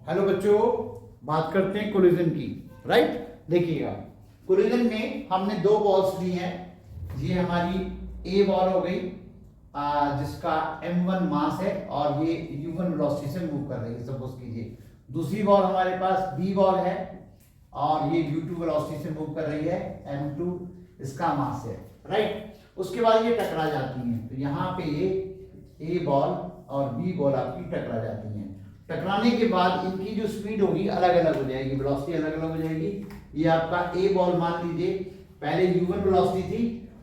Hello बच्चों, बात करते हैं कोलिजन की। राइट, देखिएगा कोलिजन में हमने दो बॉल्स ली हैं। ये हमारी ए बॉल हो गई जिसका m1 मास है और ये u1 वेलोसिटी से मूव कर रही है, सपोज कीजिए। दूसरी बॉल हमारे पास बी बॉल है और ये u2 वेलोसिटी से मूव कर रही है, m2 इसका मास है। राइट, उसके बाद ये टकरा जाती हैं, तो यहाँ पे ये ए बॉल और बी बॉल आपकी टकरा जाती हैं। टकराने के बाद इनकी जो स्पीड होगी अलग अलग हो जाएगी, वेलोसिटी अलग अलग हो जाएगी। ये आपका ए बॉल मान लीजिए पहले u1 वेलोसिटी थी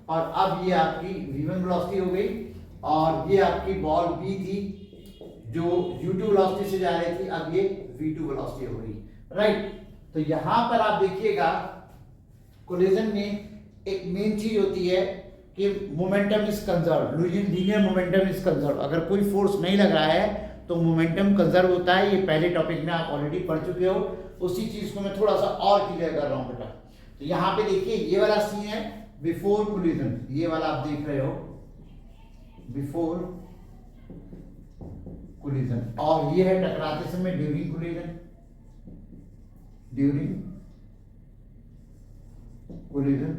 और अब ये आपकी v1 वेलोसिटी हो गई, और ये आपकी बॉल बी थी जो u2 वेलोसिटी से जा रही थी, अब ये v2 वेलोसिटी हो गई। राइट, तो यहां पर आप देखिएगा कोलिजन में एक मेन चीज होती है कि momentum is conserve, linear momentum is conserve. अगर कोई फोर्स नहीं लग रहा है तो मोमेंटम कंजर्व होता है। ये पहले टॉपिक में आप ऑलरेडी पढ़ चुके हो, उसी चीज को मैं थोड़ा सा और क्लियर कर रहा हूं बेटा। तो यहाँ पे देखिए ये वाला सीन है बिफोर कोलिजन, ये वाला आप देख रहे हो बिफोर कोलिजन, और ये है टकराते समय ड्यूरिंग कोलिजन, ड्यूरिंग कोलिजन,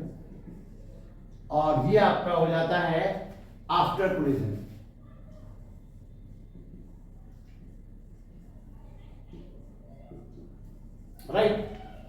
और ये आपका हो जाता है आफ्टर कोलिजन। राइट,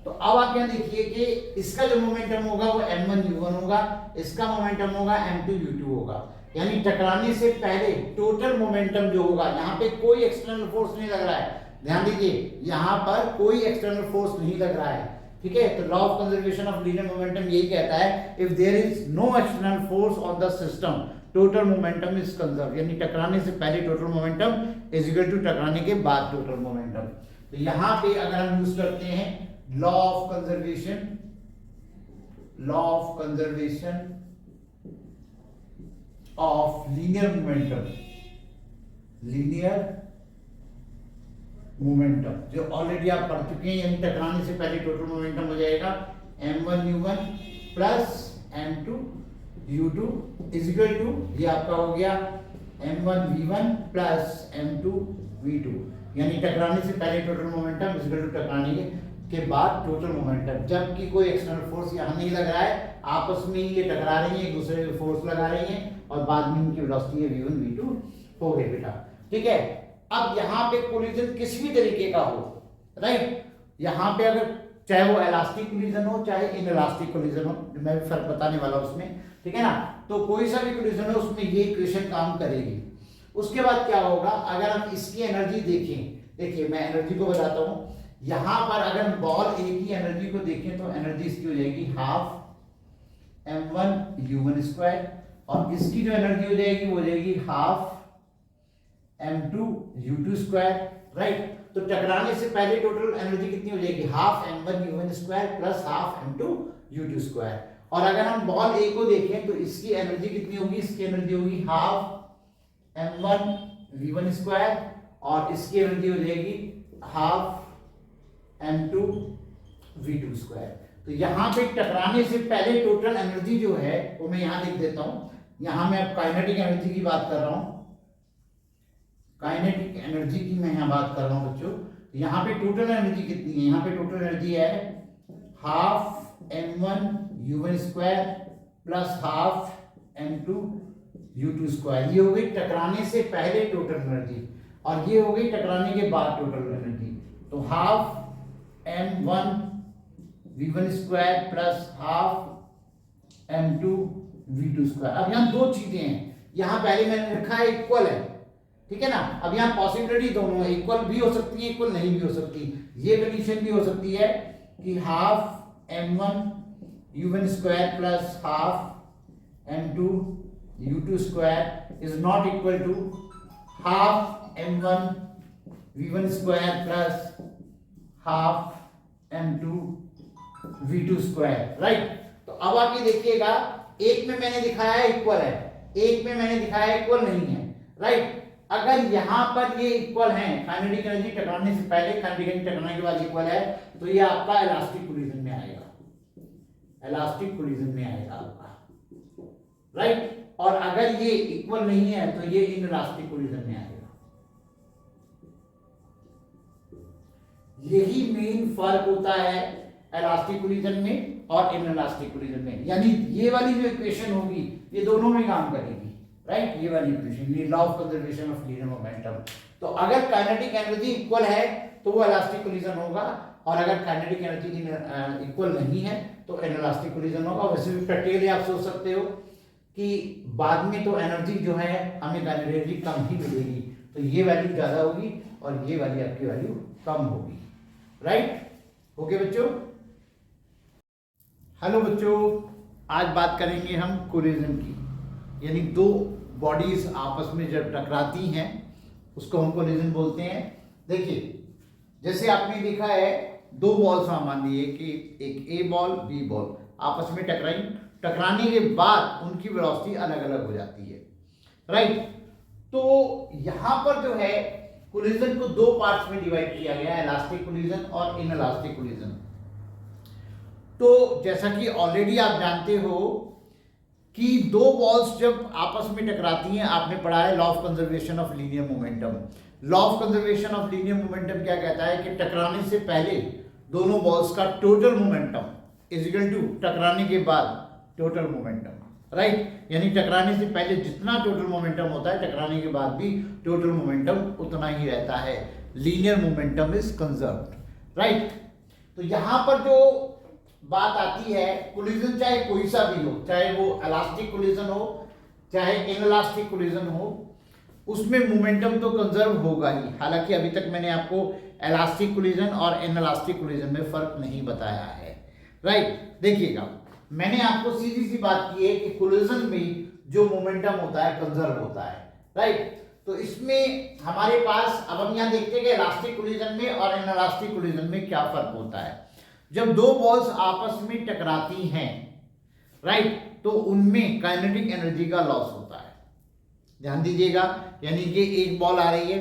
तो अब आप यहां देखिए कि इसका जो मोमेंटम होगा वो m1 u1 होगा, इसका मोमेंटम होगा m2 u2 होगा। यानी टकराने से पहले टोटल मोमेंटम जो होगा, यहाँ पे कोई एक्सटर्नल फोर्स नहीं लग रहा है, ध्यान दीजिए यहाँ पर कोई एक्सटर्नल फोर्स नहीं लग रहा है। ठीक है, तो law of conservation of linear momentum यही कहता है, if there is no external force on the system total momentum is conserve. यानी टकराने से पहले total momentum is equal to टकराने के बाद टोटल मोमेंटम। तो यहां पे अगर हम यूज करते हैं law of conservation, law of conservation of linear momentum, linear momentum जो ऑलरेडी आप पढ़ चुके हैं, यानी टकराने से पहले टोटल मोमेंटम हो जाएगा m1 u1 plus m2 u2 is equal to, ये आपका हो गया m1 v1 plus m2 v2। यानी टकराने से पहले total momentum is equal to टकराने के बाद टोटल मोमेंटम, जबकि कोई एक्सटर्नल फोर्स यहां नहीं लग रहा है, आपस में ही ये टकरा रही है, एक दूसरे को फोर्स लगा रही है, और बाद में इनकी वेलोसिटी है v1 v2 हो गई बेटा। ठीक है, अब यहाँ पे कोलिजन किसी भी तरीके का हो, राइट, यहाँ पे अगर चाहे वो इलास्टिक कोलिजन हो चाहे इनइलास्टिक कोलिजन हो, मैं भी फर्क बताने वाला हूं उसमें, ठीक है ना, तो कोई सा भी कोलिजन हो उसमें ये इक्वेशन काम करेगी। उसके बाद क्या होगा, अगर हम इसकी एनर्जी देखें, देखिए मैं एनर्जी को बताता हूं, यहां पर अगर हम बॉल ए की एनर्जी को देखें तो एनर्जी इसकी हो जाएगी हाफ m1 u1 स्क्वायर, और इसकी जो एनर्जी हो जाएगी वो हो जाएगी half m2 u2 square. Right, तो टकराने से पहले टोटल एनर्जी कितनी हो जाएगी, half m1 u1 square plus half m2 u2 square. और अगर हम बॉल ए को देखें तो इसकी एनर्जी कितनी होगी, इसकी एनर्जी होगी हाफ m1 v1 स्क्वायर, और इसकी एनर्जी हो जाएगी हाफ m2 v2 स्क्वायर। तो यहां पे टकराने से पहले टोटल एनर्जी जो है वो मैं यहां लिख देता हूं, यहां मैं अब काइनेटिक एनर्जी की बात कर रहा हूं, काइनेटिक एनर्जी की मैं यहां बात कर रहा हूं बच्चों। यहां पे टोटल एनर्जी कितनी है, यहां पे टोटल एनर्जी है half m1 u1 square plus half m2 u2 square. ये हो गई टकराने से पहले टोटल एनर्जी, और ये हो गई टकराने के बाद टोटल एनर्जी। तो half m1 v1 square plus half m2 v2 square. अब यहाँ दो चीजें हैं, यहाँ पहले मैंने लिखा है इक्वल है, ठीक है ना। अब यहाँ पॉसिबिलिटी दोनों है, इक्वल भी हो सकती है इक्वल नहीं भी हो सकती। ये कंडीशन भी हो सकती है कि half m1 u1 square plus half m2 u2 square is not equal to half m1 v1 square plus half m2 v2 square. Right, तो अब आप ये देखिएगा, एक में मैंने दिखाया है इक्वल है, एक में मैंने दिखाया है इक्वल नहीं है। राइट, अगर यहां पर ये इक्वल है, काइनेटिक एनर्जी टकराने से पहले काइनेटिक एनर्जी टकराने के बाद इक्वल है, तो ये आपका इलास्टिक कोलिजन में आएगा, इलास्टिक कोलिजन में आएगा आपका। राइट, और अगर ये इक्वल नहीं है तो ये इनइलास्टिक कोलिजन में आएगा। यही मेन फर्क होता है इलास्टिक कोलिजन में और इनइलास्टिक कोलिजन में। यानी ये वाली जो इक्वेशन होगी ये दोनों में काम करेगी, राइट। ये वाली इक्वेशन, ये law of conservation of linear momentum. तो अगर काइनेटिक एनर्जी इक्वल है तो वो इलास्टिक कोलिजन होगा, और अगर काइनेटिक एनर्जी इक्वल नहीं है तो इनइलास्टिक कोलिजन होगा। वैसे भी प्रैक्टिकली आप सोच सकते हो कि बाद में तो एनर्जी जो है हमें काइनेटिक एनर्जी कम ही मिलेगी, तो ये वैल्यू ज्यादा होगी और ये वाली आपकी वैल्यू कम होगी, राइट। ओके बच्चों। हेलो बच्चों, आज बात करेंगे हम कोलिजन की, यानी दो बॉडीज आपस में जब टकराती हैं उसको हम कोलिजन बोलते हैं। देखिए जैसे आपने देखा है दो बॉल्स मान लिए कि एक ए बॉल बी बॉल आपस में टकराई, टकराने के बाद उनकी वेलोसिटी अलग अलग हो जाती है, राइट। तो यहां पर जो है कोलिजन को दो पार्ट्स में डिवाइड किया गया है, इलास्टिक कोलिजन और इनइलास्टिक कोलिजन। तो जैसा कि ऑलरेडी आप जानते हो कि दो बॉल्स जब आपस में टकराती हैं, आपने पढ़ा है law of conservation of linear momentum. Law of conservation of linear momentum क्या कहता है कि टकराने से पहले दोनों बॉल्स का total momentum is equal to टकराने के बाद टोटल मोमेंटम, राइट। यानी टकराने से पहले जितना टोटल मोमेंटम होता है टकराने के बाद भी टोटल मोमेंटम उतना ही रहता है। Linear momentum is conserved, right. तो यहां पर जो बात आती है, कोलिजन चाहे कोई सा भी हो, चाहे वो इलास्टिक कोलिजन हो चाहे इनइलास्टिक कोलिजन हो, उसमें मोमेंटम तो कंजर्व होगा ही। हालांकि अभी तक मैंने आपको इलास्टिक कोलिजन और इनइलास्टिक कोलिजन में फर्क नहीं बताया है, राइट। देखिएगा मैंने आपको सीधी सी बात की है कि कोलिजन में जो मोमेंटम होता है कंजर्व होता है, राइट। तो इसमें हमारे पास अब हम यहाँ देखते हैं कि इलास्टिक कोलिजन में और इनइलास्टिक कोलिजन में क्या फर्क होता है। जब दो बॉल्स आपस में टकराती हैं, राइट, तो उनमें काइनेटिक एनर्जी का लॉस होता है। ध्यान दीजिएगा, यानी कि एक बॉल आ रही है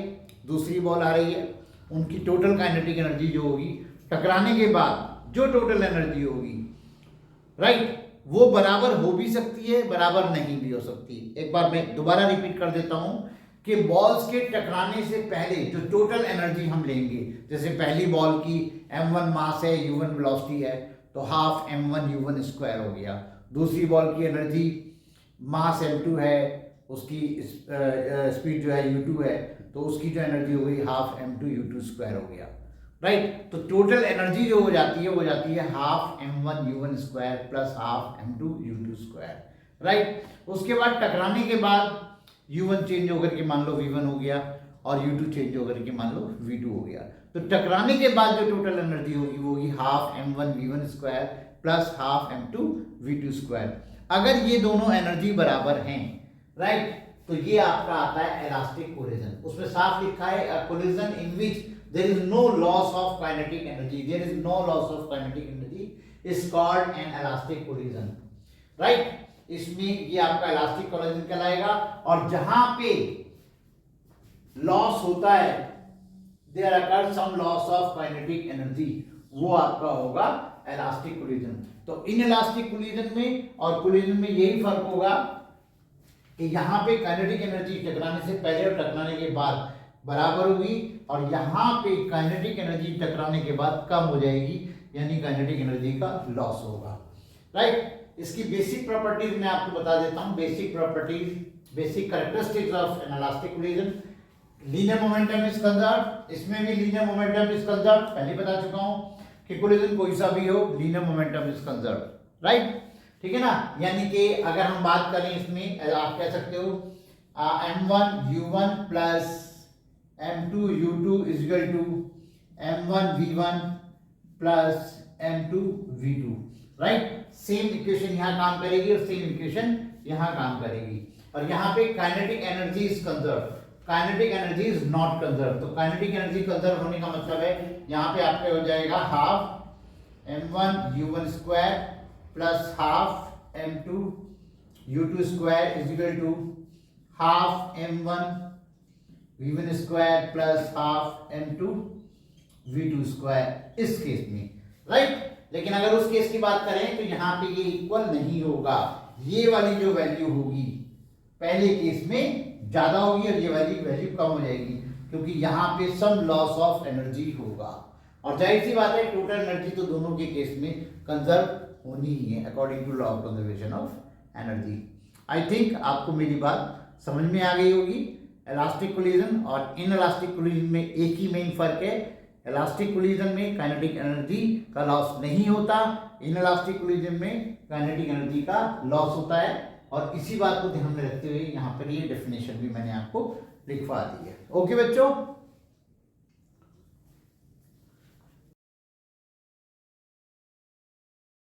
दूसरी बॉल आ रही है, उनकी टोटल काइनेटिक एनर्जी जो होगी टकराने के बाद जो टोटल एनर्जी होगी, राइट, वो बराबर हो भी सकती है बराबर नहीं भी हो सकती। एक बार मैं दोबारा रिपीट कर देता हूं कि बॉल्स के टकराने से पहले जो टोटल एनर्जी हम लेंगे, जैसे पहली बॉल की m1 मास है, u1 वेलोसिटी है, तो हाफ m1 u1 स्क्वायर हो गया। दूसरी बॉल की एनर्जी मास m2 है, उसकी स्पीड जो है u2 है, तो उसकी जो एनर्जी हो गई हाफ m2 u2 स्क्वायर हो गया, राइट। तो टोटल एनर्जी जो हो जाती है वो जाती है half m1 u1 square plus half m2 u2 square, right. उसके बाद टकराने के बाद u1 चेंज होकर के मान लो v1 हो गया और u2 चेंज होकर के मान लो v2 हो गया। तो टकराने के बाद जो टोटल एनर्जी होगी वो होगी half m1 v1 square plus half m2 v2 square. अगर ये दोनों एनर्जी बराबर हैं, राइट, तो ये आपका आता है इलास्टिक कोलिजन। उसमें साफ लिखा है collision in which there is no loss of kinetic energy, there is no loss of kinetic energy is called an elastic collision, right. इसमें ये आपका इलास्टिक कोलिजन कहलाएगा। और जहां पे लॉस होता है, there occur some loss of kinetic energy, वो आपका होगा इलास्टिक कोलिजन। तो इन इलास्टिक कोलिजन में और कोलिजन में यही फर्क होगा कि यहाँ पे काइनेटिक एनर्जी टकराने से पहले और टकराने के बाद बराबर होगी, और यहाँ पे काइनेटिक एनर्जी टकराने के बाद कम हो जाएगी, यानी काइनेटिक एनर्जी का लॉस होगा, राइट। इसकी बेसिक प्रॉपर्टीज मैं आपको बता देता हूँ। Basic properties, basic characteristics of N elastic collision. Linear momentum is conserved, इसमें भी लीनियर मोमेंटम इज कंजर्व्ड, पहले बता चुका हूँ कि कोलिजन कोई सा भी हो linear momentum is conserved, right, ठीक है ना। यानी कि अगर हम बात करें इसमें आप कह सकते हो m1 u1 plus m2 u2 is equal to m1 v1 plus m2 v2, right. Same equation यहाँ काम करेगी और सेम इक्वेशन यहाँ काम करेगी। और यहाँ पे kinetic energy is conserved, kinetic energy is not conserved. तो काइनेटिक एनर्जी कंजर्व होने का मतलब है यहाँ पे आपके हो जाएगा half m1 u1 square plus half m2 u2 square is equal to half m1 v1 square plus half m2 v2 square इस केस में, राइट। लेकिन अगर उस केस की बात करें तो यहाँ पे ये इक्वल नहीं होगा। ये वाली जो वैल्यू होगी पहले केस में ज्यादा होगी और ये वाली वैल्यू कम हो जाएगी, क्योंकि यहाँ पे सम लॉस ऑफ एनर्जी होगा। और जाहिर सी बात है टोटल एनर्जी तो दोनों के केस में कंजर्व होनी ही है according to law of conservation of energy. I think आपको मेरी बात समझ में आ गई होगी। इलास्टिक कोलिजन और इन इलास्टिक कोलिजन में एक ही मेन फर्क है, इलास्टिक कोलिजन में काइनेटिक एनर्जी का लॉस नहीं होता, इन इलास्टिक कोलिजन में काइनेटिक एनर्जी का लॉस होता है। और इसी बात को ध्यान में रखते हुए यहाँ पर ये डेफिनेशन भी मैंने आपको लिखवा दी है। ओके बच्चों।